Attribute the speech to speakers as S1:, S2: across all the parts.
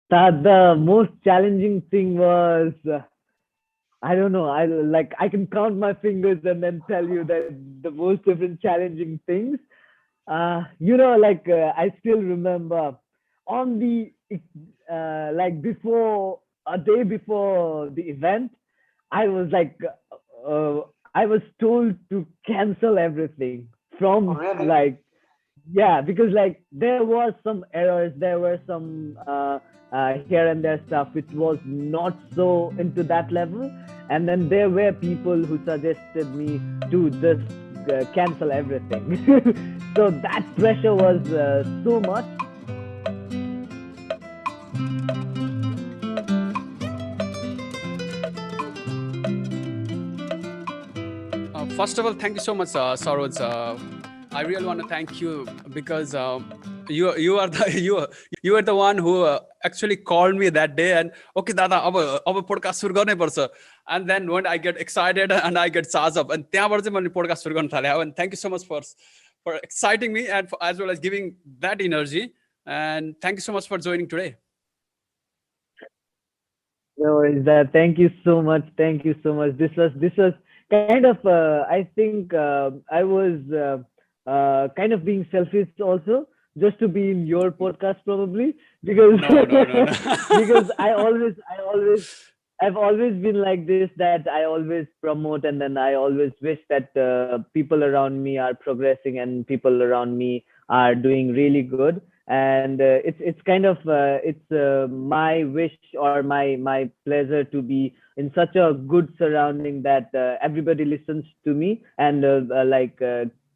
S1: That the most challenging thing was, I don't know. I can count my fingers and then tell you that the most different challenging things. I still remember on the before a day before the event, I was I was told to cancel everything
S2: Oh,
S1: from
S2: really?
S1: like yeah, because like there was some errors, there were some here and there stuff which was not so into that level, and then there were people who suggested me to just cancel everything. So that pressure was so much.
S3: First of all, thank you so much, Saroj. I really want to thank you because you are the you are the one who actually called me that day and okay, Dada, अब podcast सुरु गर्नै पर्छ. And then when I get excited and I get charged up, and त्यहाँबाट चाहिँ मैले podcast सुरु गर्न थालेँ. And thank you so much for exciting me and as well as giving that energy. And thank you so much for joining today.
S1: No worries. That. Thank you so much. Thank you so much. This was kind of. I think I was kind of being selfish also, just to be in your podcast probably because
S3: No, no, no, no.
S1: because I've always been like this, that I always promote, and then I always wish that people around me are progressing and people around me are doing really good. And it's kind of it's my wish or my pleasure to be in such a good surrounding that everybody listens to me and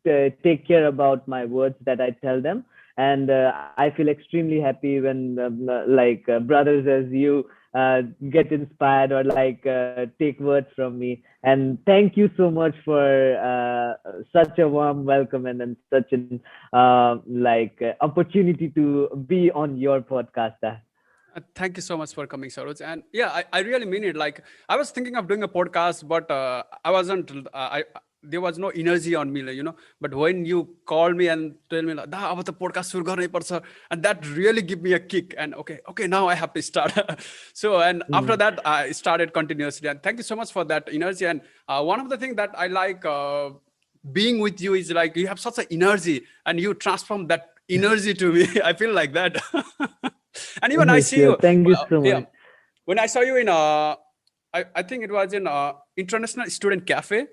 S1: take care about my words that I tell them. And I feel extremely happy when brothers as you get inspired or take words from me. And thank you so much for such a warm welcome and such an opportunity to be on your podcast.
S3: Thank you so much for coming, Saroj. And yeah, I really mean it. Like I was thinking of doing a podcast, but I wasn't. There was no energy on me, you know. But when you called me and told me, like, "Da, अब त podcast सुरु गर्नै पर्छ," and that really gave me a kick. And okay, now I have to start. So and after that, I started continuously. And thank you so much for that energy. And one of the things that I like being with you is like you have such an energy, and you transform that energy to me. I feel like that. And even I see
S1: Sure.
S3: you.
S1: Thank you so
S3: Yeah,
S1: much.
S3: when I saw you in I think it was in International Student Cafe.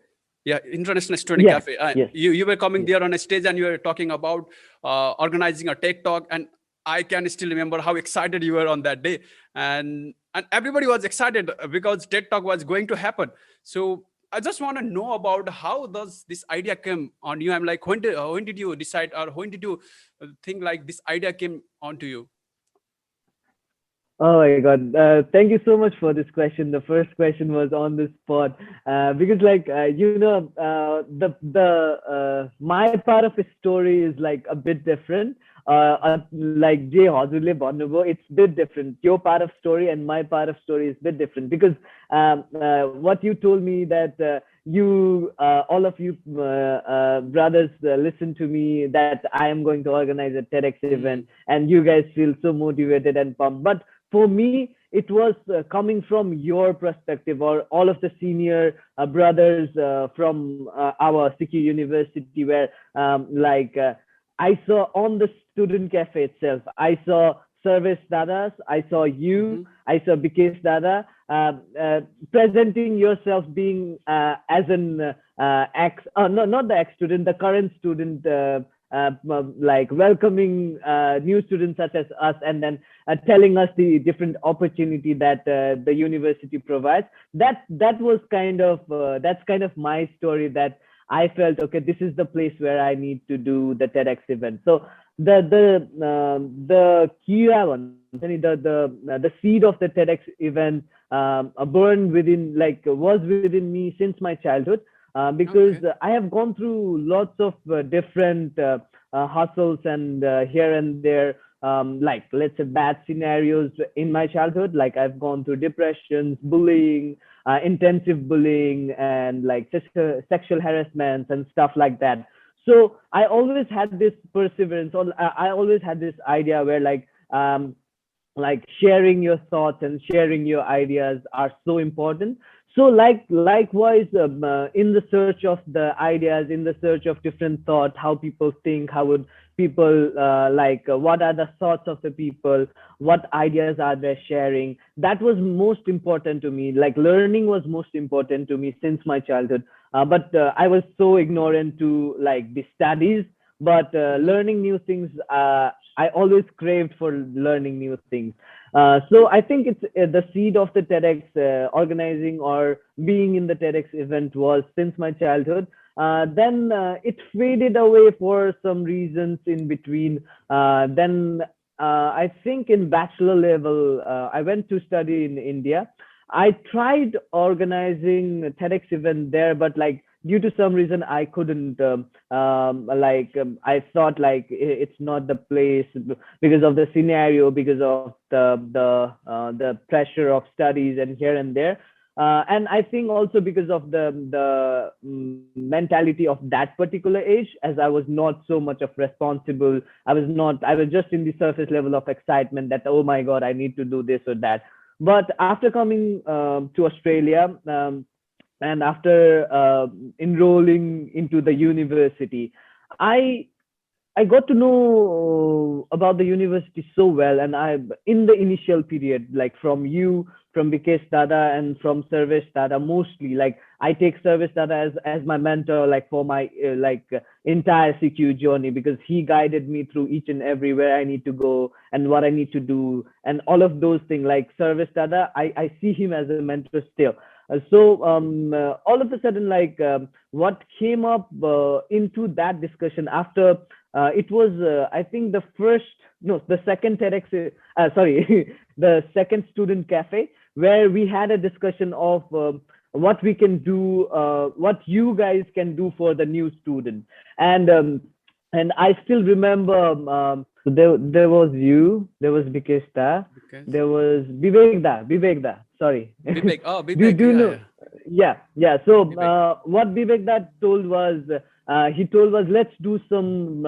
S3: Yeah, International Student
S1: Yes.
S3: Cafe.
S1: Yes.
S3: You were coming
S1: Yes.
S3: there on a stage and you were talking about organizing a tech talk, and I can still remember how excited you were on that day, and everybody was excited because TED Talk was going to happen. So I just want to know about how does this idea came on you. I'm like, when did you decide, or when did you think like this idea came onto you?
S1: Oh my God. Thank you so much for this question. The first question was on the spot because, my part of the story is like a bit different. Like Jay Hazule Bonobo, it's a bit different. Your part of story and my part of story is a bit different because what you told me that all of you brothers listen to me that I am going to organize a TEDx event, and you guys feel so motivated and pumped. But for me, it was coming from your perspective, or all of the senior brothers from our CQUniversity, where I saw on the student cafe itself, I saw Service Dadas, I saw you, I saw Bikesh Dada, presenting yourself being as an no, not the ex-student, the current student, welcoming new students such as us, and then telling us the different opportunity that the university provides. That was kind of that's kind of my story, that I felt, okay, this is the place where I need to do the TEDx event. So the kira one, the seed of the TEDx event burned within, was within me since my childhood. Because I have gone through lots of different hustles and here and there, let's say bad scenarios in my childhood. Like I've gone through depressions, bullying, intensive bullying, and sexual harassment and stuff like that. So I always had this perseverance, or I always had this idea where like sharing your thoughts and sharing your ideas are so important. So likewise, in the search of the ideas, in the search of different thought, how people think, how would people what are the thoughts of the people, what ideas are they sharing, that was most important to me. Like learning was most important to me since my childhood. But I was so ignorant to like the studies, but learning new things, I always craved for learning new things. So I think it's the seed of the TEDx organizing or being in the TEDx event was since my childhood. Then it faded away for some reasons in between. Then I think in bachelor level, I went to study in India. I tried organizing a TEDx event there, but like due to some reason I couldn't. I thought like it's not the place because of the scenario, because of the pressure of studies and here and there. And I think also because of the mentality of that particular age, as I was not so much of responsible. I was just in the surface level of excitement that, oh my God, I need to do this or that. But after coming to Australia, and after enrolling into the university, I I got to know about the university so well, and I in the initial period, like from you, from Vikesh Dada, and from Service Dada, mostly like I take Service Dada as my mentor, like for my entire CQ journey, because he guided me through each and every where I need to go and what I need to do and all of those things. Like Service Dada, I see him as a mentor still. All of a sudden, what came up into that discussion after it was, I think, the second TEDx, sorry, the second student cafe, where we had a discussion of what we can do, what you guys can do for the new student. And I still remember, so there was you, there was Bikeshta, there was Vivekda, sorry.
S3: Vivek, oh,
S1: do
S3: Vivek,
S1: do you
S3: yeah,
S1: know?
S3: yeah.
S1: Yeah. So
S3: Vivek.
S1: what Vivekda told was, he told us, let's do some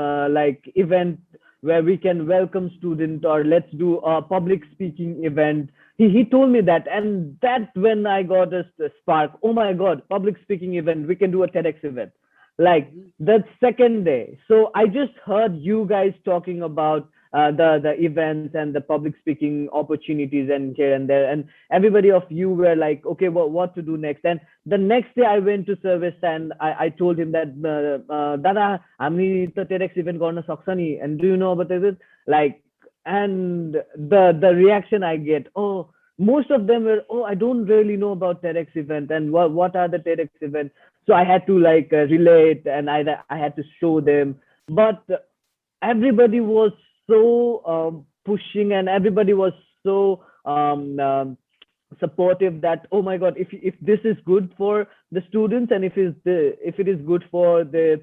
S1: event where we can welcome student, or let's do a public speaking event. He told me that, and that when I got a spark. Oh my God, public speaking event, we can do a TEDx event. Like
S3: Mhm.
S1: that second day. So I just heard you guys talking about the events and the public speaking opportunities and here and there, and everybody of you were like, okay, well, what to do next? And the next day I went to Service, and I told him that Dada, हामी त TEDx event गर्न सक्छ नि, and do you know about this? Like, and the reaction I get, oh, most of them were, oh, I don't really know about TEDx event, and what are the TEDx events. So I had to relate, and I had to show them. But everybody was so pushing, and everybody was so supportive that, oh my God, if this is good for the students, and if it is good for the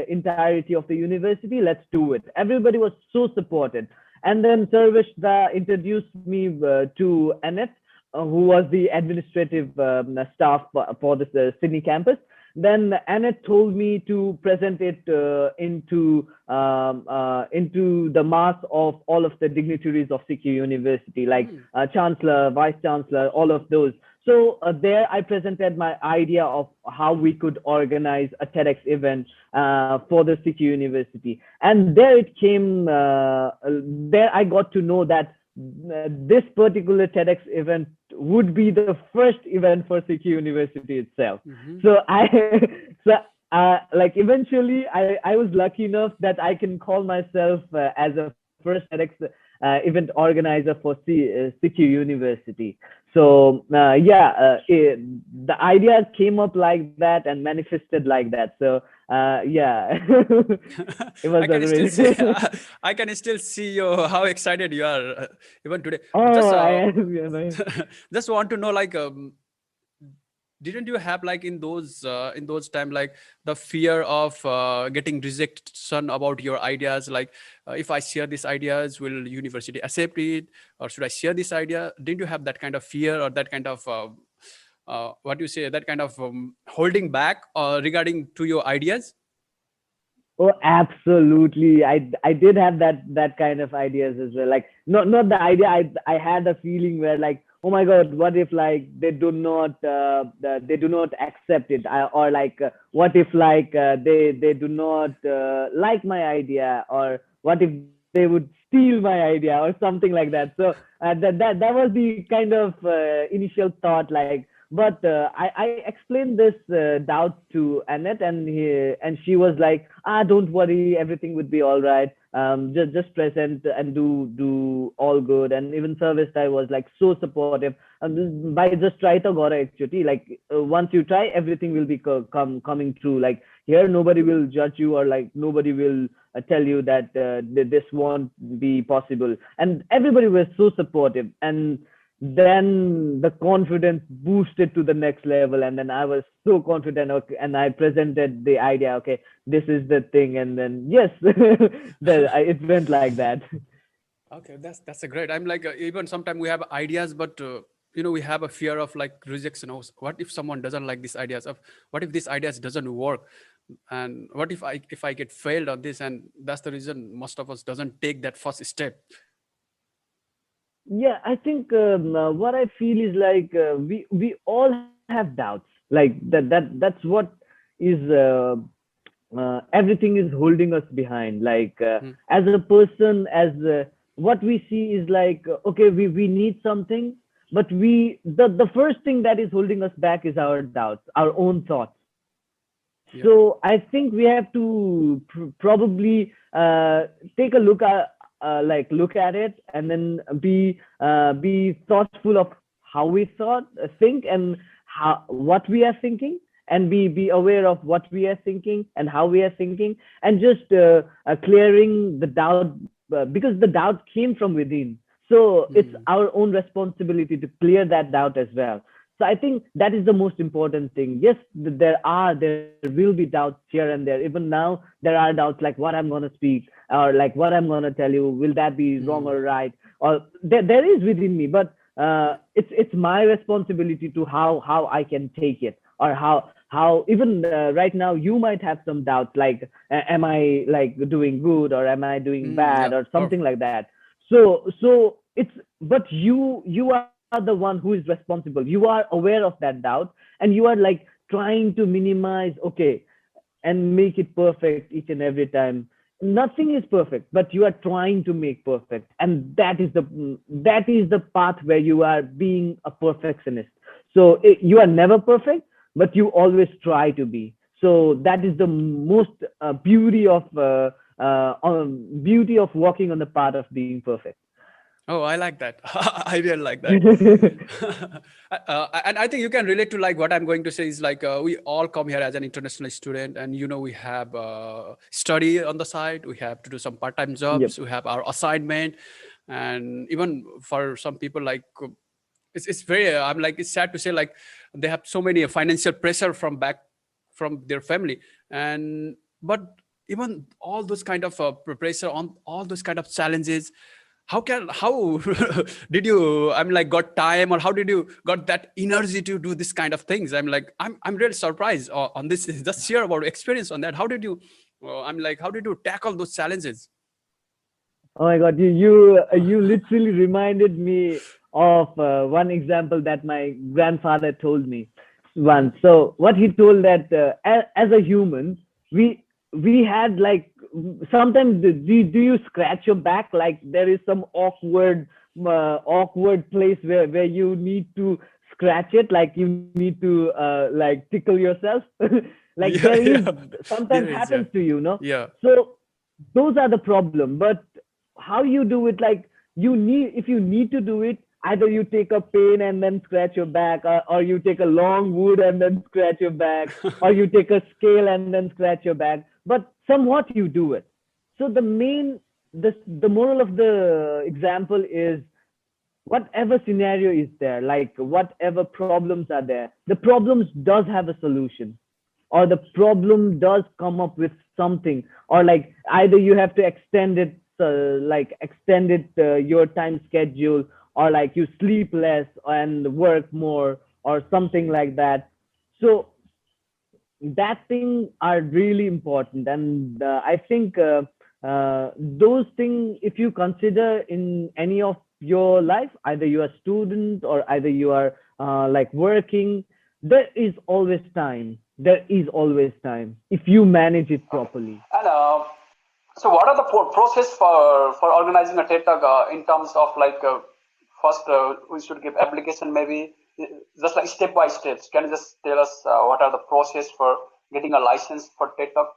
S1: entirety of the university, let's do it. Everybody was so supported. And then Saroj introduced me to Annette, who was the administrative staff for the Sydney campus. Then Annette told me to present it into the mass of all of the dignitaries of CQUniversity, like
S3: Mm.
S1: chancellor, vice chancellor, all of those. So there I presented my idea of how we could organize a TEDx event for the CQUniversity. And there it came, there I got to know that this particular TEDx event would be the first event for CQUniversity itself.
S3: Mhm.
S1: So so eventually I was lucky enough that I can call myself as a first TEDx event organizer for CQUniversity. So the idea came up like that and manifested like that. So yeah, it was
S3: I
S1: a
S3: can still see,
S1: really
S3: I can still see you how excited you are even today. Just
S1: oh, I am,
S3: just want to know, like, didn't you have, like, in those time, like, the fear of getting rejection about your ideas, like, if I share these ideas, will university accept it, or should I share this idea? Didn't you have that kind of fear, or that kind of what do you say, that kind of holding back regarding to your ideas?
S1: Oh, absolutely. I did have that kind of ideas as well. Like not the idea. I had a feeling where like, oh my God, what if like they do not accept it, or like what if like they do not like my idea, or what if they would steal my idea or something like that. So that was the kind of initial thought, like. But I explained this doubt to Annette, and she was like, don't worry, everything would be all right. Just present and do all good. And even service guy was like so supportive. By just try to go actually, like once you try, everything will be coming true. Like here, nobody will judge you, or like nobody will tell you that this won't be possible. And everybody was so supportive, and then the confidence boosted to the next level, and then I was so confident. Okay, and I presented the idea. Okay, this is the thing, and then yes, it went like that.
S3: Okay, that's a great. I'm like even sometimes we have ideas, but we have a fear of like rejection. Oh, what if someone doesn't like these ideas? Of what if these ideas doesn't work, and what if I get failed on this? And that's the reason most of us doesn't take that first step.
S1: Yeah, I think what I feel is like we all have doubts. Like that's what is everything is holding us behind. Like
S3: Hmm.
S1: as a person, as what we see is like okay, we need something, but the first thing that is holding us back is our doubts, our own thoughts.
S3: Yeah.
S1: So I think we have to probably take a look at look at it, and then be thoughtful of how we think, and how what we are thinking, and be aware of what we are thinking and how we are thinking, and just clearing the doubt, because the doubt came from within. So it's
S3: Hmm.
S1: our own responsibility to clear that doubt as well. So I think that is the most important thing. Yes, there will be doubts here and there. Even now there are doubts, like what I'm going to speak, or like what I'm going to tell you, will that be wrong
S3: Hmm.
S1: or right, or there is within me. But it's my responsibility to how I can take it, or how even right now you might have some doubts, like am I like doing good, or am I doing
S3: Yeah.
S1: bad, or something
S3: Perfect.
S1: like that. So it's, but you are the one who is responsible. You are aware of that doubt, and you are like trying to minimize, okay, and make it perfect each and every time. Nothing is perfect, but you are trying to make perfect, and that is the path where you are being a perfectionist. So you are never perfect, but you always try to be. So that is the most beauty of walking on the path of being perfect.
S3: Oh, I like that. I really like that. And I think you can relate to like what I'm going to say is like we all come here as an international student, and we have study on the side, we have to do some part-time
S1: Yep.
S3: jobs, we have our assignment, and even for some people like it's very I'm like it's sad to say like they have so many financial pressure from back from their family, and but even all those kind of pressure on all those kind of challenges, how did you I'm like got time, or how did you got that energy to do this kind of things? I'm really surprised on this. Just share about experience on that. How did you I'm like how did you tackle those challenges?
S1: Oh my God, you literally reminded me of one example that my grandfather told me
S3: Hmm.
S1: once. So what he told, that as a human, we had like, sometimes do you scratch your back, like there is some awkward place where you need to scratch it, like you need to like tickle yourself, like there
S3: Yeah,
S1: is
S3: yeah.
S1: sometimes
S3: There is, yeah.
S1: happens to you, no?
S3: Yeah.
S1: So those are the problem. But how you do it, like if you need to do it, either you take a pen and then scratch your back, or you take a long wood and then scratch your back, or you take a scale and then scratch your back, but somewhat you do it. So the moral of the example is, whatever scenario is there, like whatever problems are there, the problems does have a solution, or the problem does come up with something, or like either you have to extend it your time schedule, or like you sleep less and work more, or something like that. So that thing are really important, and I think those things, if you consider in any of your life, either you are a student or either you are like working, there is always time. There is always time if you manage it properly.
S2: And so, what are the process for organizing a TED Talk in terms of like first we should give application maybe just like step by steps. Can you just tell us what are the process for getting a license for TED Talk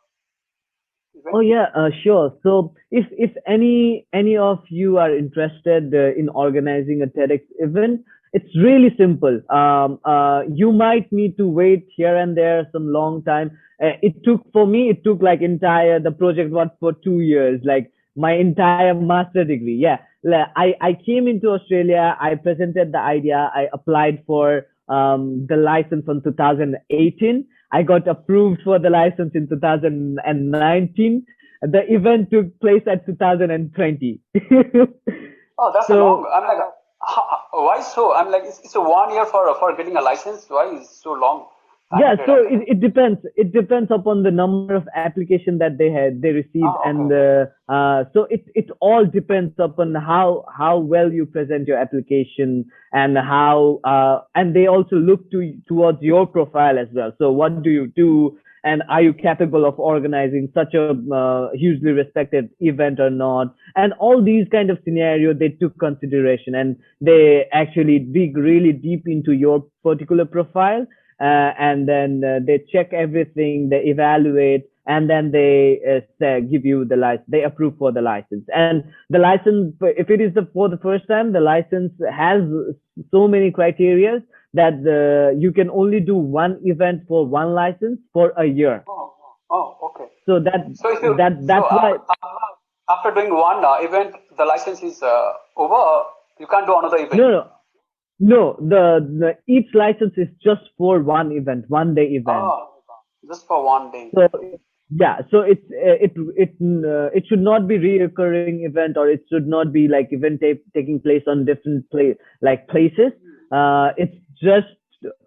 S2: event?
S1: Oh yeah, sure. So if any of you are interested in organizing a TEDx event, it's really simple. You might need to wait here and there some long time. It took for me. It took like entire the project was for 2 years, like my entire master degree. Yeah, I came into Australia. I presented the idea. I applied for the license in 2018. I got approved for the license in 2019. The event took place at 2020.
S2: Oh, that's a long.
S1: So
S2: I'm like, why so? I'm like, it's a 1 year for getting a license. Why is so long time
S1: yeah,
S2: period?
S1: so it depends. It depends upon the number of application that they received,
S2: Oh,
S1: and
S2: okay.
S1: so it all depends upon how well you present your application, and how and they also look towards your profile as well. So what do you do, and are you capable of organizing such a hugely respected event or not? And all these kind of scenario they took consideration, and they actually dig really deep into your particular profile, and then they check everything, they evaluate, and then they give you the license. They approve for the license, and the license, if it is for the first time, the license has so many criteria that you can only do one event for one license for a year.
S2: Oh, oh, okay.
S1: So that
S2: So if you
S1: that's why.
S2: after doing one event, the license is over. You can't do another event.
S1: No, no, no. The each license is just for one event, 1 day event.
S2: Oh, just for 1 day.
S1: So yeah, so it should not be reoccurring event, or it should not be like event taking place on different places. It's just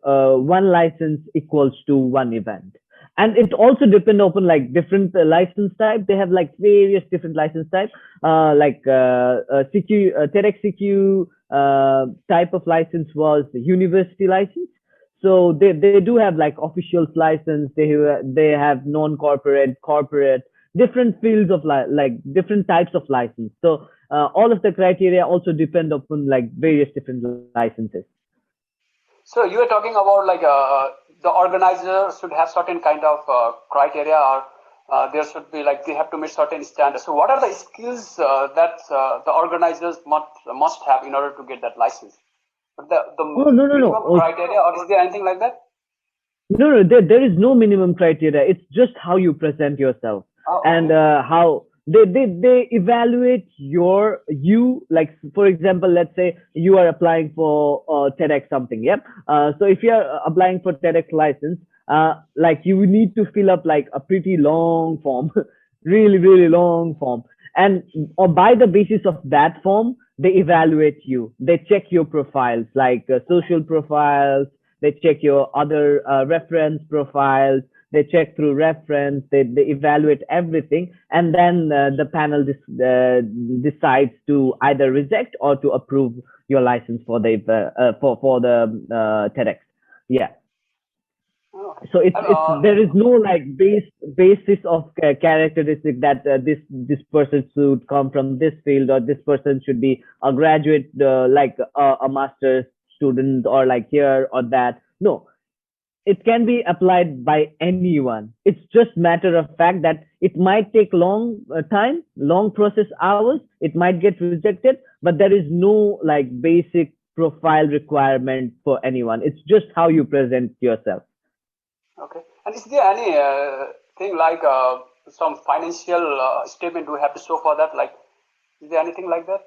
S1: one license equals to one event, and it also depend upon like different license type. They have like various different license types, CQ TEDx CQ type of license was the university license. So they do have like officials license. They have non-corporate, corporate, different fields of like different types of license. So all of the criteria also depend upon like various different licenses.
S2: So you were talking about like the organizer should have certain kind of criteria, or there should be like they have to meet certain standards. So what are the skills that the organizers must have in order to get that license? The
S1: Oh no no no.
S2: minimum criteria, or is there anything like that?
S1: No, no, there is no minimum criteria. It's just how you present yourself,
S2: Oh,
S1: and
S2: okay.
S1: how they evaluate you. Like for example, let's say you are applying for TEDx something. Yep. So if you are applying for TEDx license, like you need to fill up like a pretty long form, really long form, and or by the basis of that form, they evaluate you. They check your profiles, like social profiles. They check your other reference profiles. They check through reference. They evaluate everything, and then the panel decides to either reject or to approve your license for the for the TEDx. Yeah.
S2: Oh.
S1: So it's
S2: And,
S1: there is no like basis of characteristic that this person should come from this field, or this person should be a graduate like a master's student, or like here or that. No, it can be applied by anyone. It's just matter of fact that it might take long time, long process hours. It might get rejected, but there is no like basic profile requirement for anyone. It's just how you present yourself.
S2: okay. And is there any thing like some financial statement we have to show for that? Like, is there anything like that?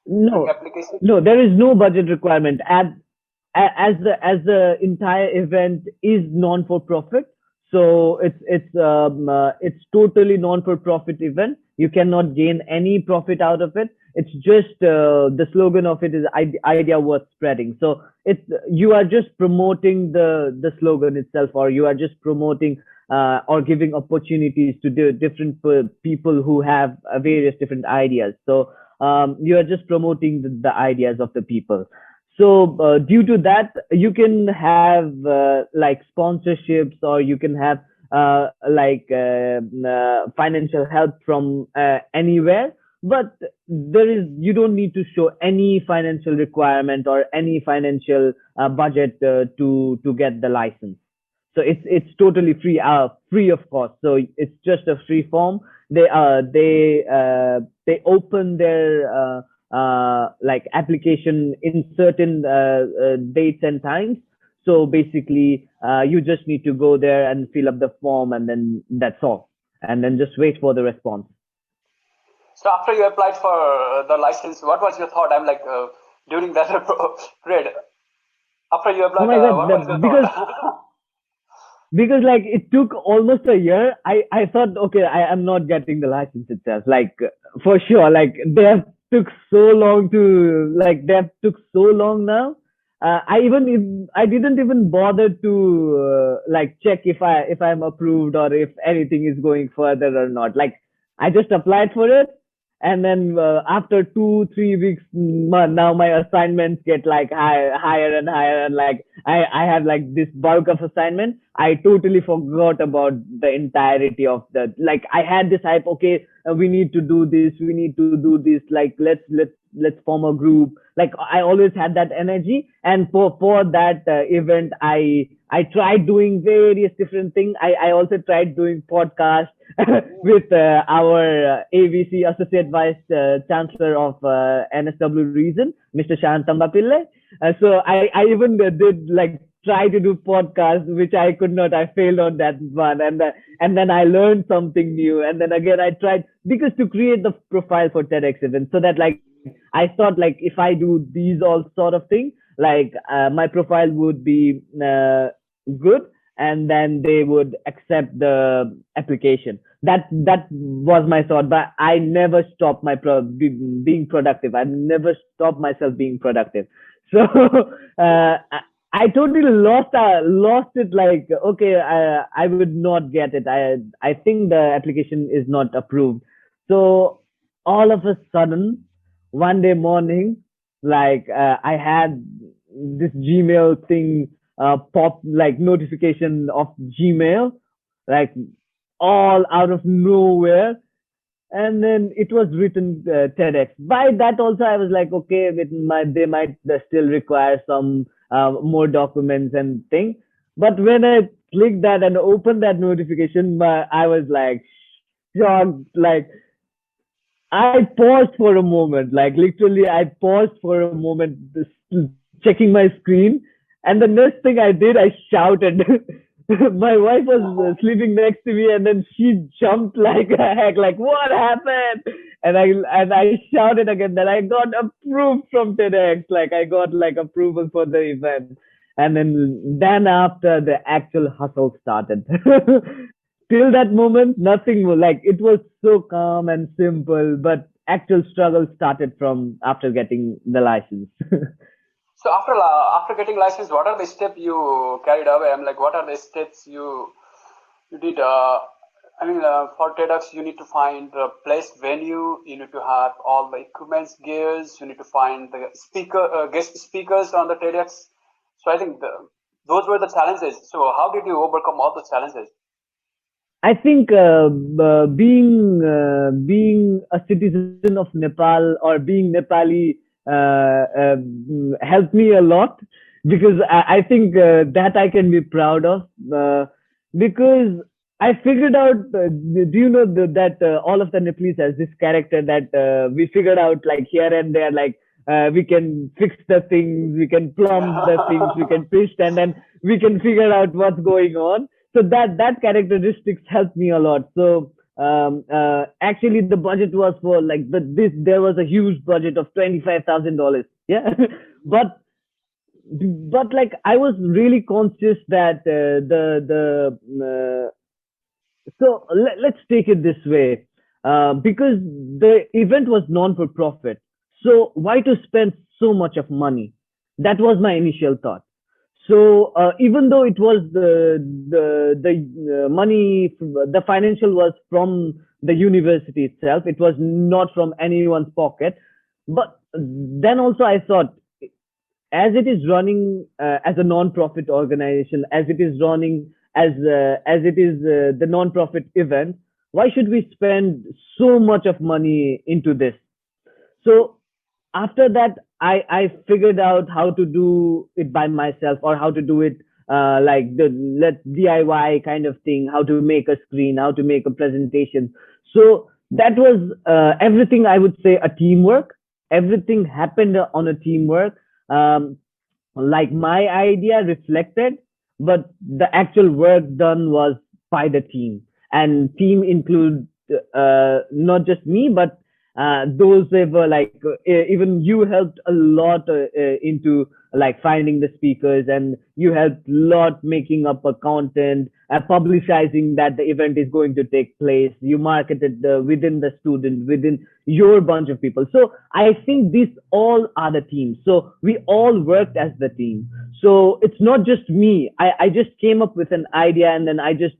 S2: Like
S1: No,
S2: application?
S1: no, there is no budget requirement. As the entire event is non for profit, so it's totally non for profit event. You cannot gain any profit out of it. It's just the slogan of it is idea worth spreading. So it's you are just promoting the slogan itself, or you are just promoting or giving opportunities to different people who have various different ideas. So you are just promoting the ideas of the people. So due to that, you can have like sponsorships, or you can have financial help from anywhere. But you don't need to show any financial requirement or any financial budget to get the license. So it's totally free of cost. So it's just a free form. They open their like application in certain dates and times. So basically, you just need to go there and fill up the form, and then that's all. And then just wait for the response.
S2: So after you applied for the license, what was your thought? I'm like during that period. After you applied,
S1: Oh my God,
S2: what was your thought?
S1: because like it took almost a year. I thought, okay, I am not getting the license itself, like for sure. Like they have took so long to like they have took so long now. I didn't even bother to like check if I'm approved or if anything is going further or not. Like I just applied for it, and then after 2 3 weeks, now my assignments get like higher and higher, and like I have like this bulk of assignment. I totally forgot about the entirety of the, like I had this hype. Okay, we need to do this, we need to do this, like let's form a group. Like I always had that energy, and for that event, I tried doing various different things. I also tried doing podcasts with our AVC Associate Vice Chancellor of NSW Region, Mr. Shantamba Pillai. So I even did like try to do podcasts, which I could not. I failed on that one, and then I learned something new, and then again I tried, because to create the profile for TEDx events, so that like I thought like if I do these all sort of things, like my profile would be good, and then they would accept the application. That was my thought, but I never stopped being productive. I never stopped myself being productive. So I totally lost it. Like, okay, I would not get it. I think the application is not approved. So all of a sudden, one day morning, like I had this Gmail thing pop, like notification of Gmail, like all out of nowhere, and then it was written TEDx. By that also, I was like, okay, they might still require some more documents and thing. But when I clicked that and opened that notification, I was like shocked. Like I paused for a moment, like literally, I paused for a moment, checking my screen, and the next thing I did, I shouted. My wife was sleeping next to me, and then she jumped like a heck, like what happened? And I shouted again that I got approved from TEDx, like I got like approval for the event, and then after the actual hustle started. Till that moment, nothing was like, it was so calm and simple, but actual struggle started from after getting the license.
S2: So after getting license, what are the steps you carried away? I'm like, what are the steps you did? For TEDx, you need to find the place venue. You need to have all the equipments, gears. You need to find the guest speakers on the TEDx. So I think those were the challenges. So how did you overcome all the challenges?
S1: I think being a citizen of Nepal, or being Nepali, helped me a lot, because I think that I can be proud of, because I figured out. Do you know that all of the Nepalese has this character that we figured out, like here and there, like we can fix the things, we can plumb the things, we can twist, and then we can figure out what's going on. So that characteristics helped me a lot. So actually the budget was for like there was a huge budget of $25,000. Yeah. but like I was really conscious that so let's take it this way. because the event was non for profit. So why to spend so much of money? That was my initial thought. So even though it was the money, the financial was from the university itself, it was not from anyone's pocket. But then also I thought, as it is running as a non-profit organization, as it is running as it is the non-profit event, why should we spend so much of money into this? So after that, I figured out how to do it by myself, or how to do it like the let's DIY kind of thing, how to make a screen, how to make a presentation. So that was everything, I would say, a teamwork. Everything happened on a teamwork. Um, like my idea reflected, but the actual work done was by the team. And team include not just me, but those that were like even you helped a lot into like finding the speakers, and you helped a lot making up a content, publicizing that the event is going to take place. You marketed within the student, within your bunch of people. So I think these all are the teams. So we all worked as the team. So it's not just me. I just came up with an idea, and then I just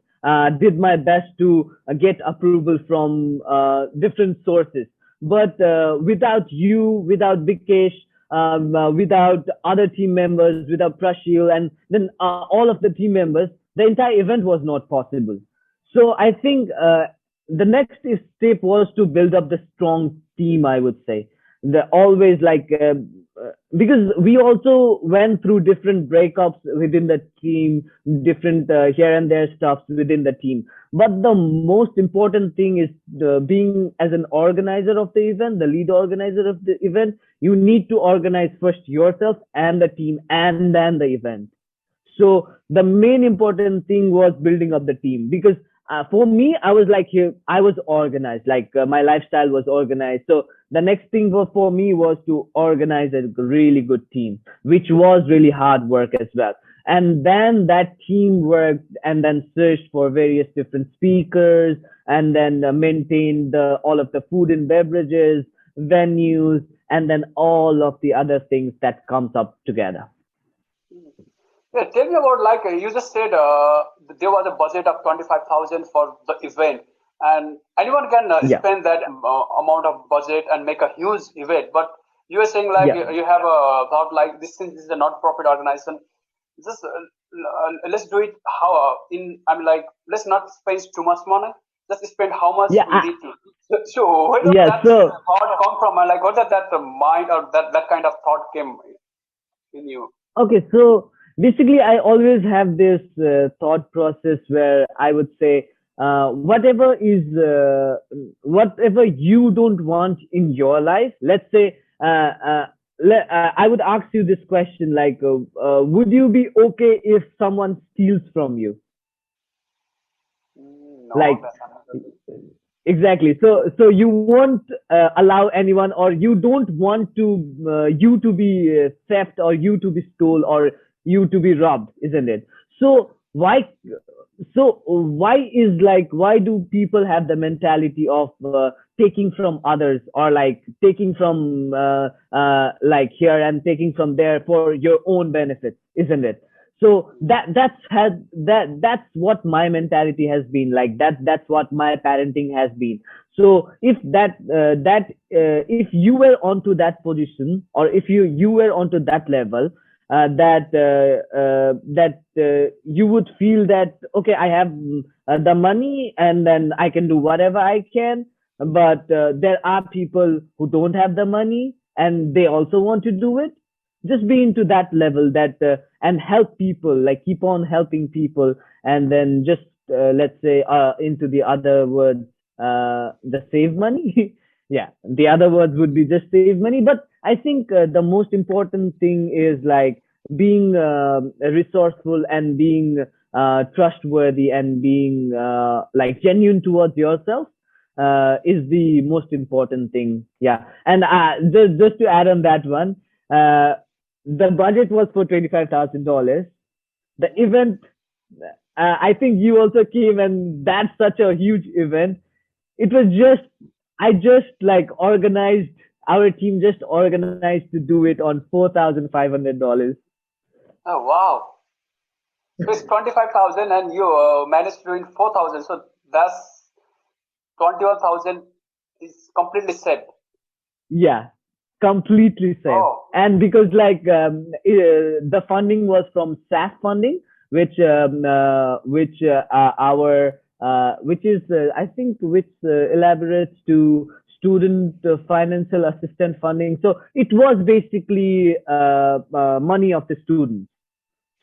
S1: did my best to get approval from different sources. But without you, without Vikesh, without other team members, without Prashil, and then all of the team members, the entire event was not possible. So I think the next step was to build up the strong team, I would say. The always like because we also went through different breakups within the team, different here and there stuffs within the team. But the most important thing is being as an organizer of the event, the lead organizer of the event. You need to organize first yourself and the team, and then the event. So the main important thing was building up the team, because for me, I was like here, I was organized, like my lifestyle was organized. So the next thing for me was to organize a really good team, which was really hard work as well. And then that team worked and then searched for various different speakers, and then maintained all of the food and beverages, venues, and then all of the other things that comes up together.
S2: Yeah, tell me about like you just said there was a budget of 25,000 for the event, and anyone can
S1: Yeah,
S2: spend that amount of budget and make a huge event. But you were saying like
S1: yeah,
S2: you have a thought like this thing is a non-profit organization. Just let's do it how in I mean like let's not spend too much money. Just spend how much
S1: yeah,
S2: we need to. So where does
S1: yeah.
S2: that
S1: So
S2: thought come from? And like where did that mind or that kind of thought came in you?
S1: okay, so basically, I always have this thought process where I would say, whatever you don't want in your life. Let's say, I would ask you this question: like, would you be okay if someone steals from you?
S2: No,
S1: Like,
S2: that's not.
S1: exactly. So you won't allow anyone, or you don't want to you to be theft, or you to be stole, or you to be robbed, isn't it? So why do people have the mentality of taking from others, or like taking from like here and taking from there for your own benefit, isn't it? So that's what my mentality has been like. That's what my parenting has been. So if you were onto that position, or if you were onto that level, that you would feel that, okay, I have the money, and then I can do whatever I can. But there are people who don't have the money, and they also want to do it. Just be into that level, that and help people, like keep on helping people. And then just let's say into the other words, the save money. Yeah, the other words would be just save money. But I think the most important thing is like being resourceful, and being trustworthy, and being like genuine towards yourself is the most important thing. Yeah. And just to add on that one, uh, the budget was for $25,000. The event, I think you also came, and that's such a huge event. it was just, I just like organized, our team just organized to do it on $4,500.
S2: Oh, wow. So it's 25,000 and you managed to do in 4,000. So that's 21,000 is completely set.
S1: Yeah, completely safe.
S2: Oh,
S1: And because like the funding was from SAF funding, which is I think which elaborates to student financial assistance funding. So it was basically money of the students.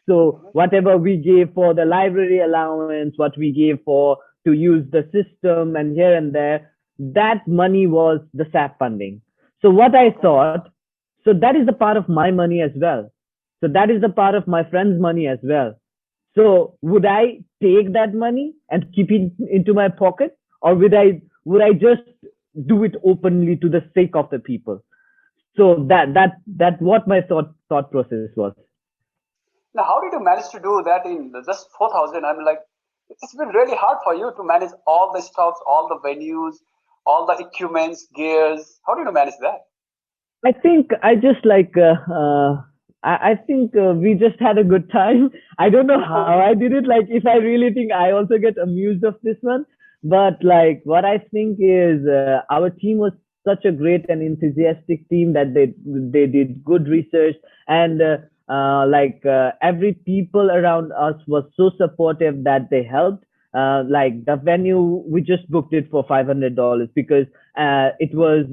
S1: So whatever we gave for the library allowance, what we gave for to use the system and here and there, that money was the SAP funding. So what I
S2: okay.
S1: thought, so that is the part of my money as well. So that is the part of my friend's money as well. So would I take that money and keep it into my pocket, or would I just do it openly to the sake of the people? So that what my thought process was.
S2: Now, how did you manage to do that in just 4,000? I mean, like, it's been really hard for you to manage all the stuff, all the venues, all the equipments, gears. How did you manage that?
S1: I think I just like I think we just had a good time. I don't know how I did it. Like if I really think I also get amused of this one, but like what I think is our team was such a great and enthusiastic team that they did good research, and every people around us was so supportive that they helped. Like the venue, we just booked it for $500 because it was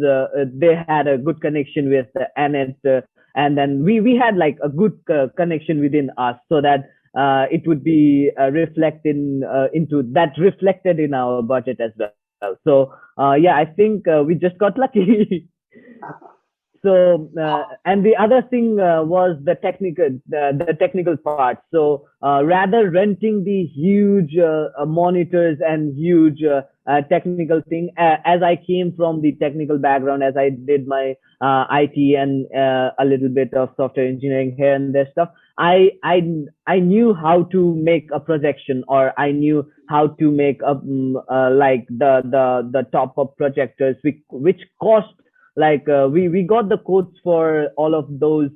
S1: they had a good connection with Annette, and then we had like a good connection within us, so that it would be reflected in our budget as well. So yeah, I think we just got lucky. So and the other thing was the technical part. So rather renting the huge monitors and huge technical thing, as I came from the technical background, as I did my IT and a little bit of software engineering here and there stuff, I knew how to make a projection, or I knew how to make a like the top up projectors, which cost like we got the quotes for all of those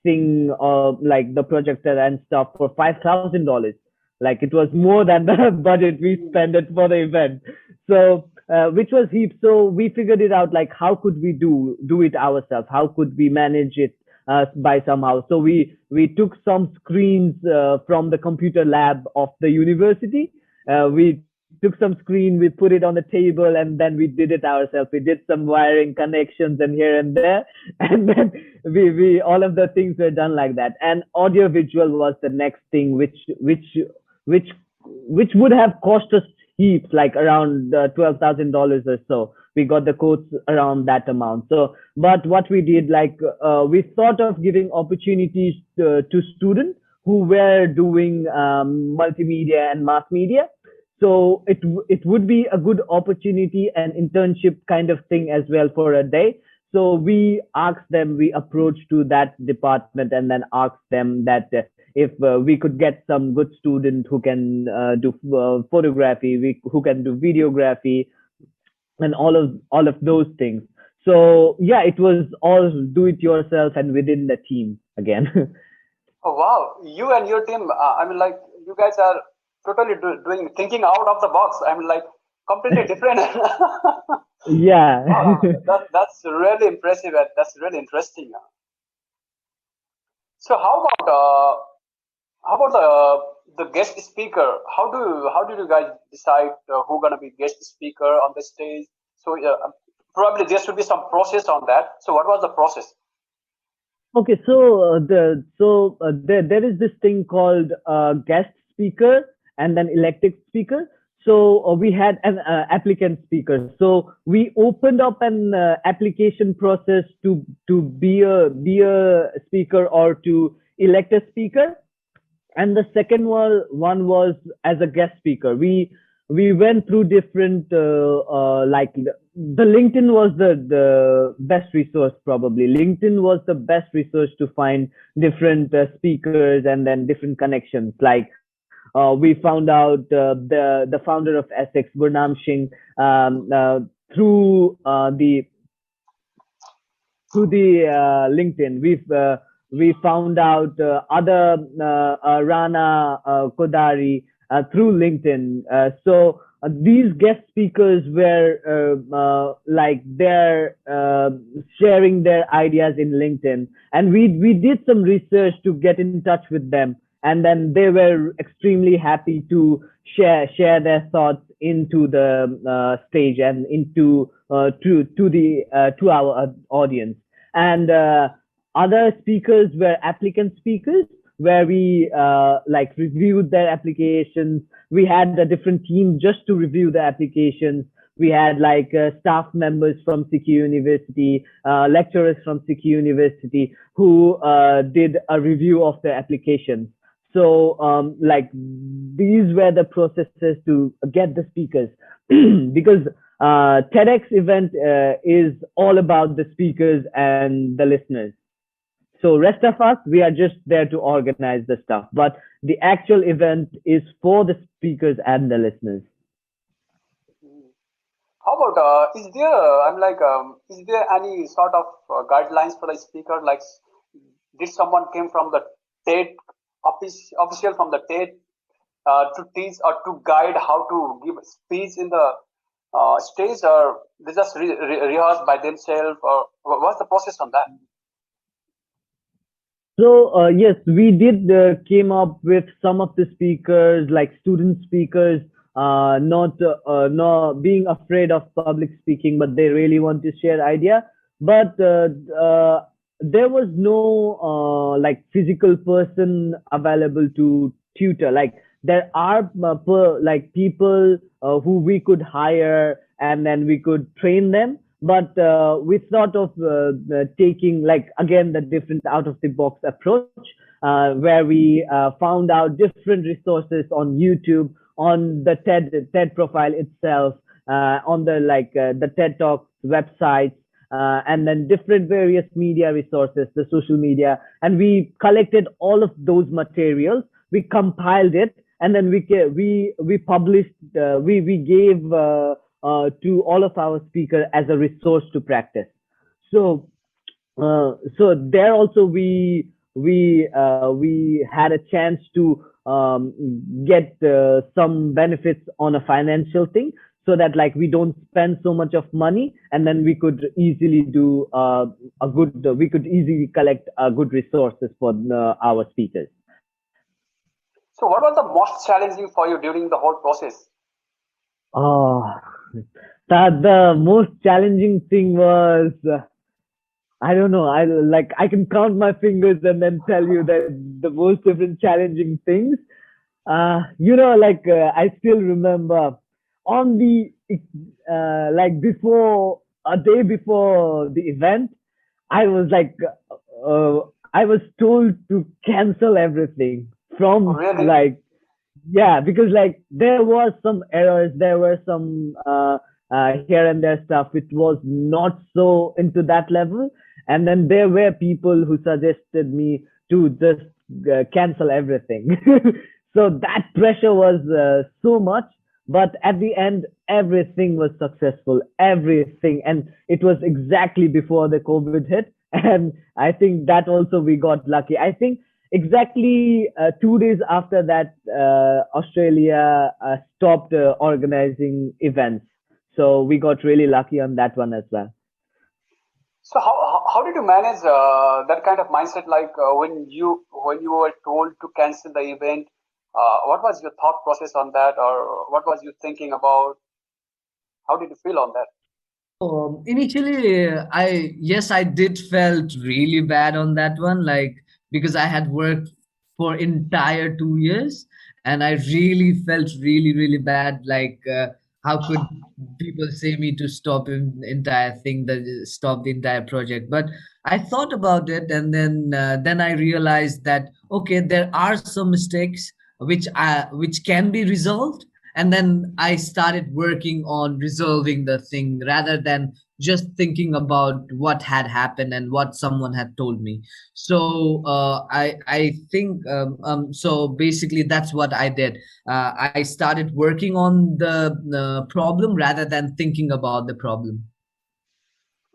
S1: thing like the projector and stuff for $5,000. Like it was more than the budget we spent it for the event. So which was heap. So we figured it out, like how could we do it ourselves? How could we manage it by somehow? So we took some screens from the computer lab of the university. We took some screen, we put it on the table, and then we did it ourselves. We did some wiring connections and here and there, and then we all of the things were done like that. And audio visual was the next thing, which would have cost us heaps, like around $12,000 or so. We got the quotes around that amount. So, but what we did, like we thought of giving opportunities to students who were doing multimedia and mass media. So it would be a good opportunity and internship kind of thing as well for a day. So we approached to that department and then asked them that if we could get some good student who can do photography, who can do videography, and all of those things. So yeah, it was all do it yourself and within the team again.
S2: Oh, wow. You and your team, I mean, like, you guys are totally thinking out of the box. I mean, like, completely different.
S1: Yeah.
S2: Wow, that's really impressive and that's really interesting. So how about the guest speaker? How did you guys decide who gonna be guest speaker on the stage? So probably there should be some process on that. So what was the process?
S1: Okay, so there is this thing called guest speaker and then elected speaker. So we had an applicant speaker. So we opened up an application process to be a speaker or to elect a speaker. And the second one was as a guest speaker. We went through different like the LinkedIn was the best resource. Probably LinkedIn was the best resource to find different speakers and then different connections. Like we found out the founder of Essex, Gurnam Singh, through the LinkedIn. We found out other Rana Kodari through LinkedIn. So these guest speakers were like they're sharing their ideas in LinkedIn, and we did some research to get in touch with them, and then they were extremely happy to share their thoughts into the stage and into to our audience. And other speakers were applicant speakers, where we like reviewed their applications. We had a different team just to review the applications. We had like staff members from CQUniversity, lecturers from CQUniversity who did a review of the applications. So like these were the processes to get the speakers because TEDx event is all about the speakers and the listeners. So rest of us, we are just there to organize the stuff. But the actual event is for the speakers and the listeners.
S2: How about is there? I'm like, is there any sort of guidelines for the speaker? Like, did someone came from the TED official from the TED to teach or to guide how to give a speech in the stage, or they just rehearse by themselves, or what's the process on that?
S1: So yes, we did came up with some of the speakers, like student speakers, not being afraid of public speaking, but they really want to share idea. But there was no like physical person available to tutor. Like there are like people who we could hire and then we could train them. But we thought of taking like again the different out of the box approach, where we found out different resources on YouTube, on the TED profile itself, on the like the TED Talks websites, and then different various media resources, the social media, and we collected all of those materials. We compiled it, and then we published. We gave to all of our speakers as a resource to practice. So so there also we had a chance to get some benefits on a financial thing, so that like we don't spend so much of money, and then we could easily do we could easily collect good resources for our speakers.
S2: So what was the most challenging for you during the whole process?
S1: Oh, that the most challenging thing was I don't know. I can count my fingers and then tell you that the most different challenging things. Like I still remember on the like before a day before the event, I was like I was told to cancel everything from
S2: Really?
S1: like yeah, because like there was some errors, there were some here and there stuff which was not so into that level, and then there were people who suggested me to just cancel everything. So that pressure was so much, but at the end everything was successful, everything, and it was exactly before the COVID hit, and I think that also we got lucky. I think exactly 2 days after that, Australia stopped organizing events. So we got really lucky on that one as well.
S2: So how did you manage that kind of mindset? Like when you were told to cancel the event, what was your thought process on that, or what was you thinking about? How did you feel on that?
S4: Initially, I did felt really bad on that one, like because I had worked for entire 2 years, and I really felt really bad. Like, how could people say me to stop an entire thing, that stop the entire project? But I thought about it, and then I realized that okay, there are some mistakes which can be resolved, and then I started working on resolving the thing rather than just thinking about what had happened and what someone had told me. So I think so basically that's what I did. I started working on the problem rather than thinking about the problem.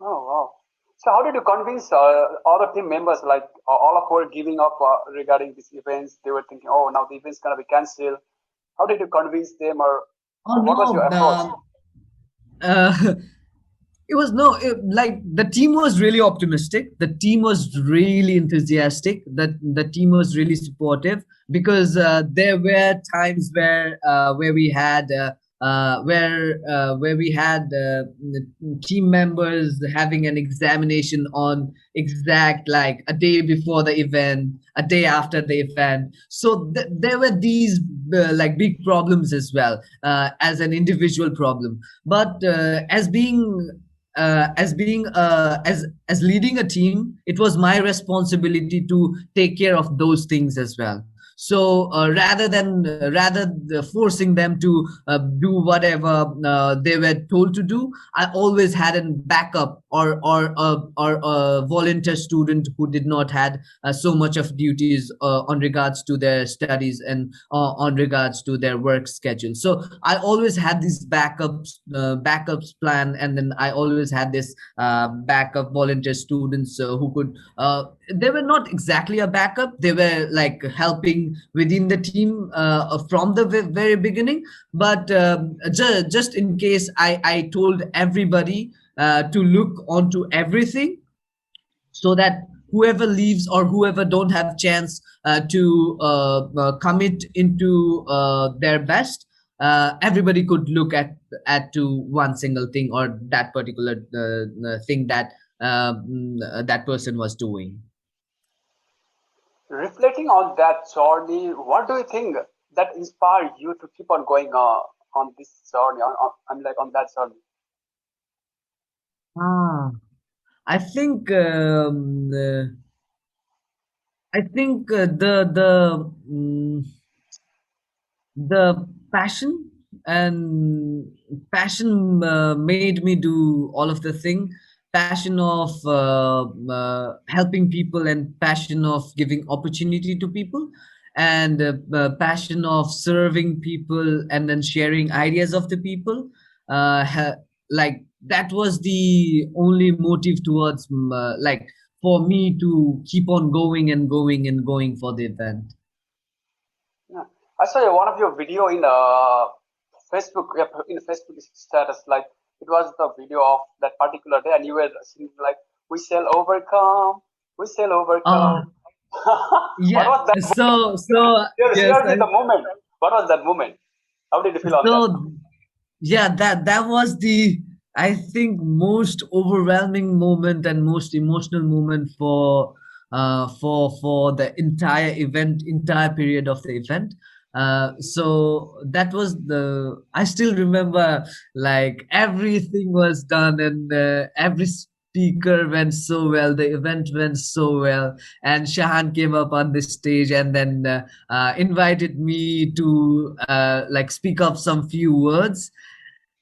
S2: Oh, wow. So how did you convince other team members, like all of were giving up regarding these events? They were thinking, oh, now the event's gonna be cancelled. How did you convince them, or
S4: Oh
S2: what was your
S4: no,
S2: approach?
S4: uh, it was no like the team was really optimistic, the team was really enthusiastic, the team was really supportive, because there were times where we had where we had team members having an examination on exact like a day before the event, a day after the event. So there were these like big problems as well, as an individual problem. But as leading a team, it was my responsibility to take care of those things as well. So rather forcing them to do whatever they were told to do, I always had a backup, or a volunteer student who did not had so much of duties on regards to their studies and on regards to their work schedule. So I always had these backups plan, and then I always had this backup volunteer students who could they were not exactly a backup, they were like helping within the team from the very beginning. But just in case, I told everybody to look onto everything, so that whoever leaves or whoever don't have chance to commit into their best, everybody could look at to one single thing, or that particular thing that that person was doing.
S2: Reflecting on that journey, what do you think that inspired you to keep on going on this journey? I'm like on that journey.
S4: Ah, I think the passion, and passion made me do all of the thing. Passion of helping people, and passion of giving opportunity to people, and passion of serving people, and then sharing ideas of the people. Like that was the only motive towards like for me to keep on going and going and going for the event.
S2: Yeah. I saw one of your video in Facebook, yeah, in Facebook status, like it was the video of that particular day, and you were singing like, "We shall overcome, we shall
S4: uh
S2: overcome." What
S4: yeah,
S2: was that?
S4: yes,
S2: Share me the moment. What was that moment? How did you feel on that?
S4: so yeah, that was the, I think, most overwhelming moment and most emotional moment for the entire event, entire period of the event. So that was the, I still remember, like everything was done, and every speaker went so well, the event went so well, and Shahan came up on the stage, and then invited me to like speak up some few words.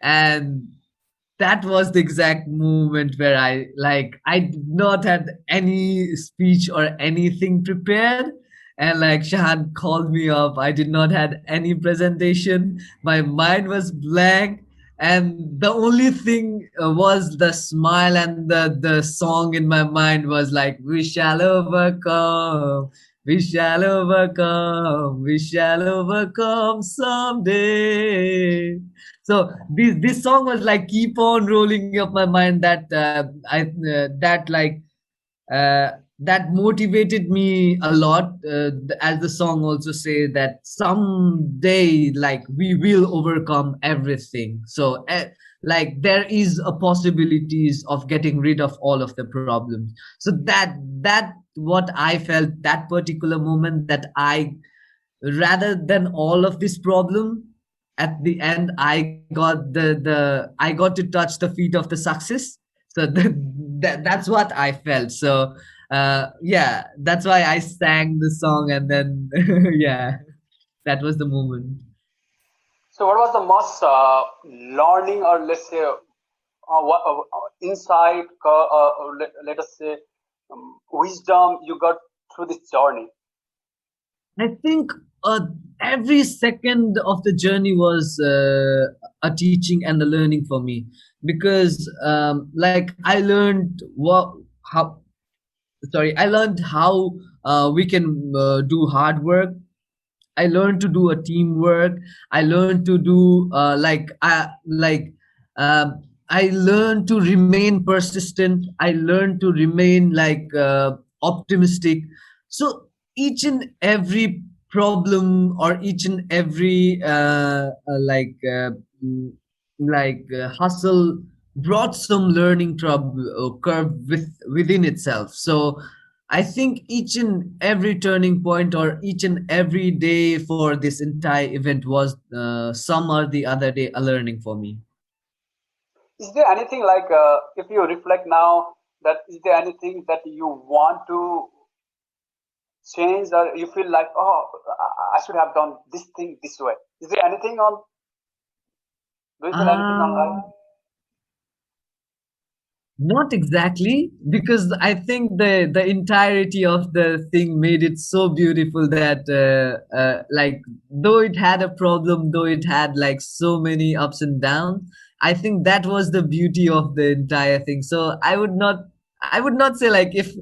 S4: And that was the exact moment where I did not had any speech or anything prepared. And like Shahan called me up, I did not had any presentation, my mind was blank, and the only thing was the smile, and the song in my mind was like, we shall overcome, we shall overcome, we shall overcome someday. So this song was like keep on rolling up my mind, that that like that motivated me a lot, as the song also say that someday like we will overcome everything. So like there is a possibilities of getting rid of all of the problems. So that what I felt that particular moment, that I, rather than all of this problem, at the end I got the I got to touch the feet of the success. So that's what I felt. So yeah, that's why I sang the song, and then yeah, that was the moment.
S2: So what was the most learning, or let's say what insight, let us say wisdom you got through this journey?
S4: I think every second of the journey was a teaching and a learning for me, because like I learned how I learned how we can do hard work. I learned to do a teamwork. I learned to do I learned to remain persistent. I learned to remain optimistic. So each and every problem, or each and every hustle brought some learning curve within itself. So I think each and every turning point, or each and every day for this entire event was some or the other day a learning for me.
S2: Is there anything like if you reflect now, that is there anything that you want to change, or you feel like, oh, I should have done this thing this way? Is there anything on? Do you feel anything on that?
S4: Not exactly, because I think the entirety of the thing made it so beautiful that though it had a problem, though it had like so many ups and downs, I think that was the beauty of the entire thing. So I would not say like if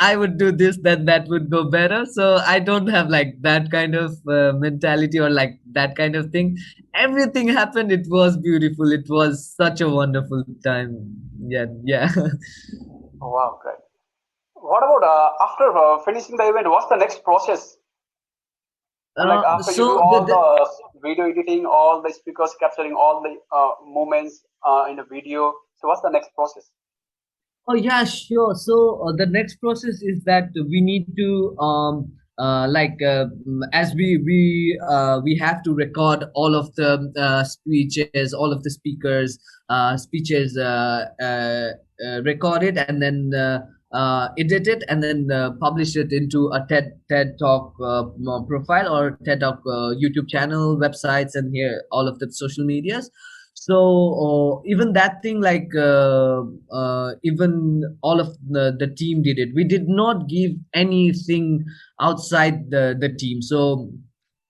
S4: I would do this, then that would go better. So I don't have like that kind of mentality, or like that kind of thing. Everything happened, it was beautiful, it was such a wonderful time. Yeah.
S2: Oh, wow, great. What about after finishing the event? What's the next process? And like after you do
S4: So
S2: all the video editing, all the speakers capturing all the moments in the video. So what's the next process?
S4: Oh yeah, sure. So the next process is that we need to as we have to record all of the speeches, all of the speakers speeches record it, and then edit it, and then publish it into a TED Talk profile, or TED Talk YouTube channel, websites, and here all of the social medias. So even that thing, even all of the team did it. We did not give anything outside the team. So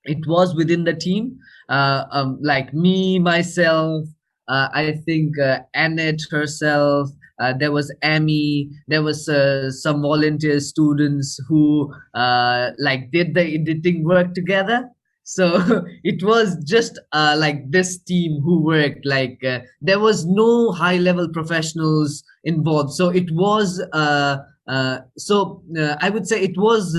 S4: it was within the team, like me, myself, I think Annette herself, there was Amy, there was some volunteer students who did the editing work together. So it was just like this team who worked, there was no high level professionals involved. So it was I would say it was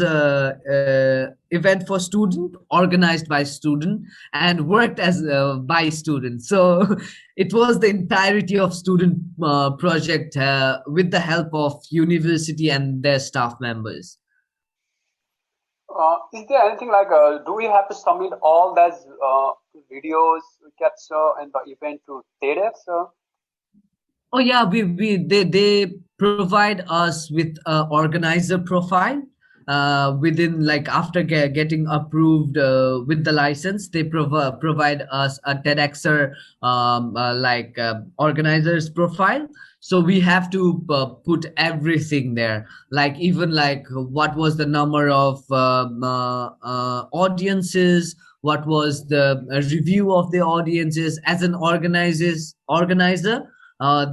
S4: event for student, organized by student, and worked as by students. So it was the entirety of student project with the help of university and their staff members.
S2: Is there anything like, do we have to submit all those videos we capture in the event to TEDx?
S4: Oh yeah, they provide us with a organizer profile. Within, like, after getting approved with the license, they provide us a TEDxer organizer's profile. So we have to put everything there, like even like what was the number of audiences, what was the review of the audiences. As an organizer,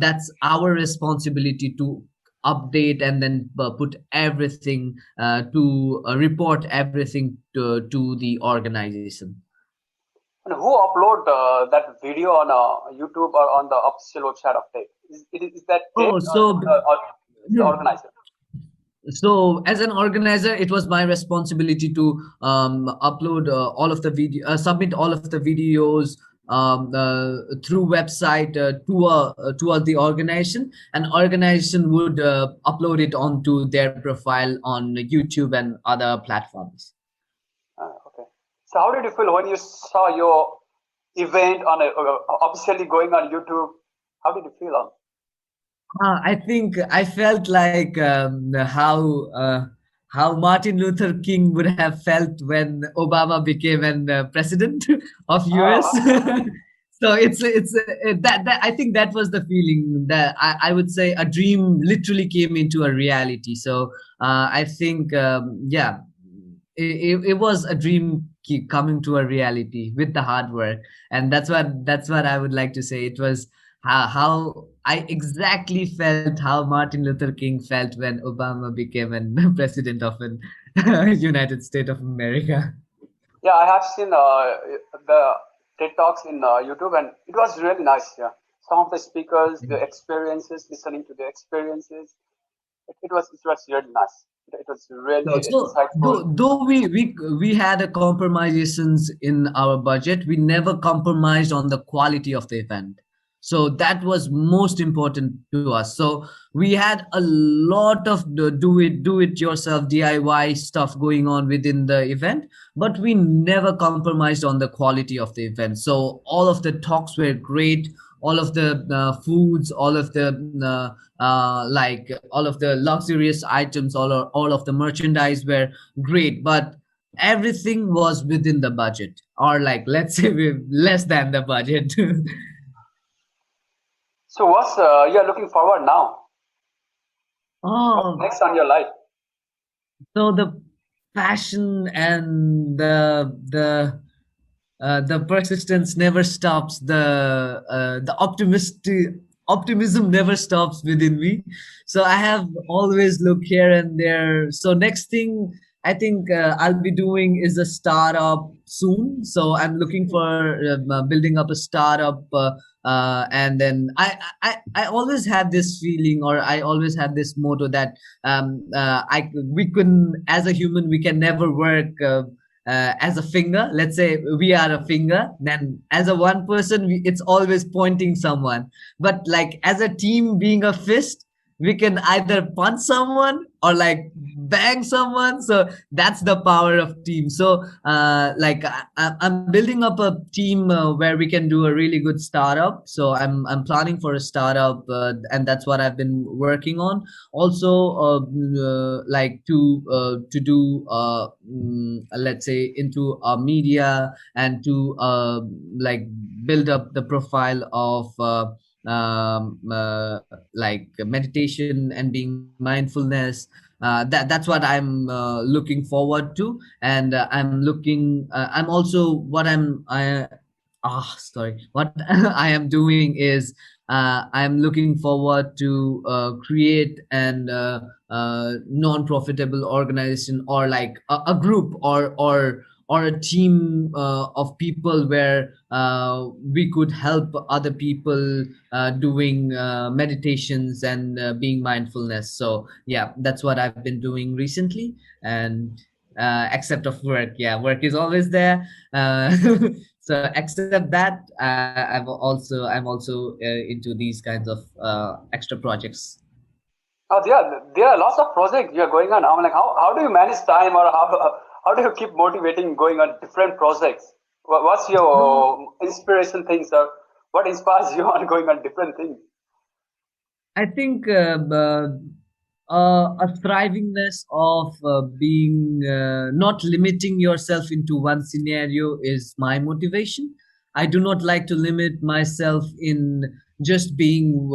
S4: that's our responsibility to update and then put everything to report everything to the organization.
S2: And who upload that video on YouTube or on the official website of TED? Is that TED
S4: Oh, so
S2: or is the organizer?
S4: So as an organizer, it was my responsibility to upload all of the video, submit all of the videos through website to the organization, and organization would upload it onto their profile on YouTube and other platforms.
S2: Okay. So how did you feel when you saw your event on officially going on YouTube? How did you feel on?
S4: I think I felt like how how Martin Luther King would have felt when Obama became an president of US.
S2: Oh,
S4: So that I think that was the feeling that I would say a dream literally came into a reality. So I think yeah, it was a dream coming to a reality with the hard work, and that's what I would like to say. It was how I exactly felt how Martin Luther King felt when Obama became an president of an United States of America.
S2: yeah, I have seen the TED Talks in YouTube, and it was really nice. Yeah, some of the speakers, the experiences, listening to the experiences, it was really nice. It was really
S4: So
S2: insightful.
S4: though we had a compromisations in our budget, we never compromised on the quality of the event. So that was most important to us. So we had a lot of the do it yourself DIY stuff going on within the event, but we never compromised on the quality of the event. So all of the talks were great, all of the foods, all of the like all of the luxurious items, all of the merchandise were great, but everything was within the budget, or like let's say less than the budget.
S2: So, what's you are looking forward now? What's
S4: Oh,
S2: next on your life?
S4: so the passion and the persistence never stops. The optimism never stops within me. So I have always look here and there. So next thing I think I'll be doing is a startup soon. So I'm looking for building up a startup. And then I always have this feeling, or I always have this motto that I we couldn't, as a human we can never work as a finger. Let's say we are a finger, then as a one person it's always pointing someone, but like as a team being a fist, we can either punch someone or like bang someone. So that's the power of team. So like I'm building up a team where we can do a really good startup. So I'm planning for a startup, and that's what I've been working on. Also like to do let's say into media, and to like build up the profile of like meditation and being mindfulness. That's what I'm looking forward to. And I'm also what sorry, what I am doing is I'm looking forward to create an non-profitable organization, or like a group, or a team of people where we could help other people doing meditations and being mindfulness. So yeah, that's what I've been doing recently. And except of work, yeah, work is always there. So except that, I'm also into these kinds of extra projects.
S2: Oh, there are lots of projects you are going on. I'm like, how do you manage time, or how do you keep motivating going on different projects? What's your inspiration things, or what inspires you on going on different things?
S4: I think a thrivingness of being not limiting yourself into one scenario is my motivation. I do not like to limit myself in just being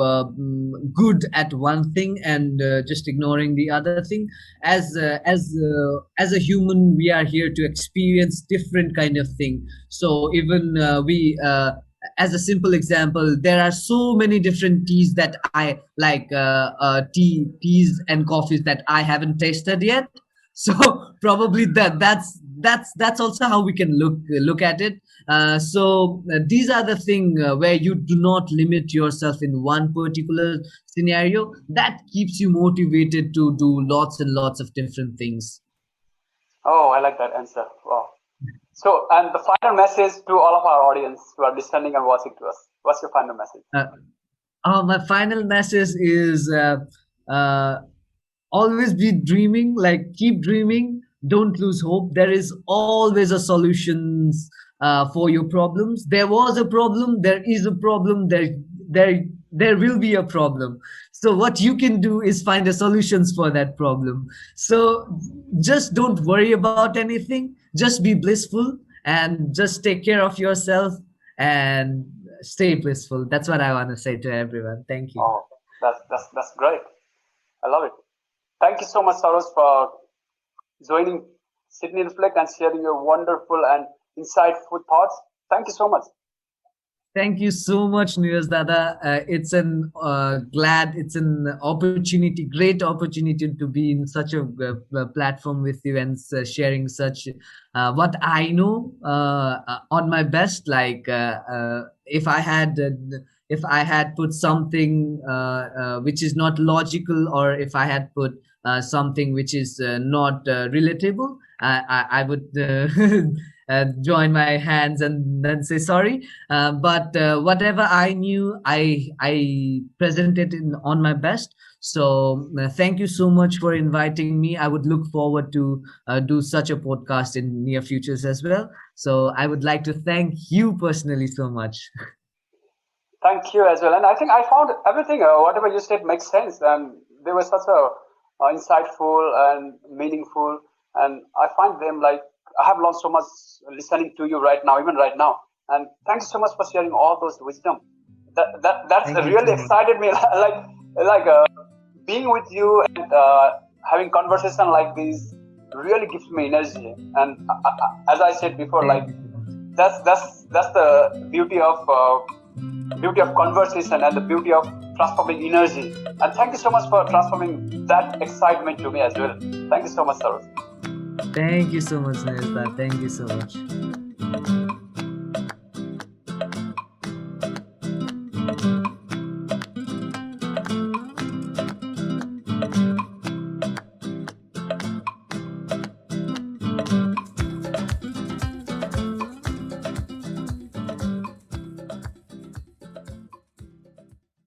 S4: good at one thing and just ignoring the other thing. As a human, we are here to experience different kind of thing. So even we as a simple example, there are so many different teas that I like, teas and coffees that I haven't tasted yet. So probably that's also how we can look at it. So these are the thing where you do not limit yourself in one particular scenario. That keeps you motivated to do lots and lots of different things.
S2: Oh, I like that answer. Wow. So, and the final message to all of our audience who are listening and watching to us. What's your final message?
S4: My final message is uh, always be dreaming, like keep dreaming, don't lose hope. There is always a solutions for your problems. There was a problem, there is a problem, there will be a problem. So what you can do is find a solutions for that problem. So just don't worry about anything. Just be blissful and just take care of yourself and stay blissful. That's what I want to say to everyone. Thank you.
S2: Oh, that's great. I love it. Thank you so much, Saroj, for joining Sydney Reflect and sharing your wonderful and insightful thoughts. Thank you so much.
S4: Thank you so much, Neeraj Dada. It's an opportunity, great opportunity to be in such a platform with you and sharing such what I know on my best. Like if I had put something which is not logical, or if I had put something which is not relatable, I would join my hands and then say sorry. But whatever I knew, I presented on my best. So thank you so much for inviting me. I would look forward to do such a podcast in near futures as well. So I would like to thank you personally so much.
S2: Thank you as well. And I think I found everything, whatever you said makes sense. And they were such a insightful and meaningful. And I find them like, I have learned so much listening to you right now, even right now. And thank you so much for sharing all those wisdom. That's really excited me. like being with you and having conversation like this really gives me energy. And as I said before, like that's the beauty of conversation and the beauty of transforming energy. And thank you so much for transforming that excitement to me as well. Thank you so much, Saroj.
S4: Thank you so much, Nirta. Thank you so much.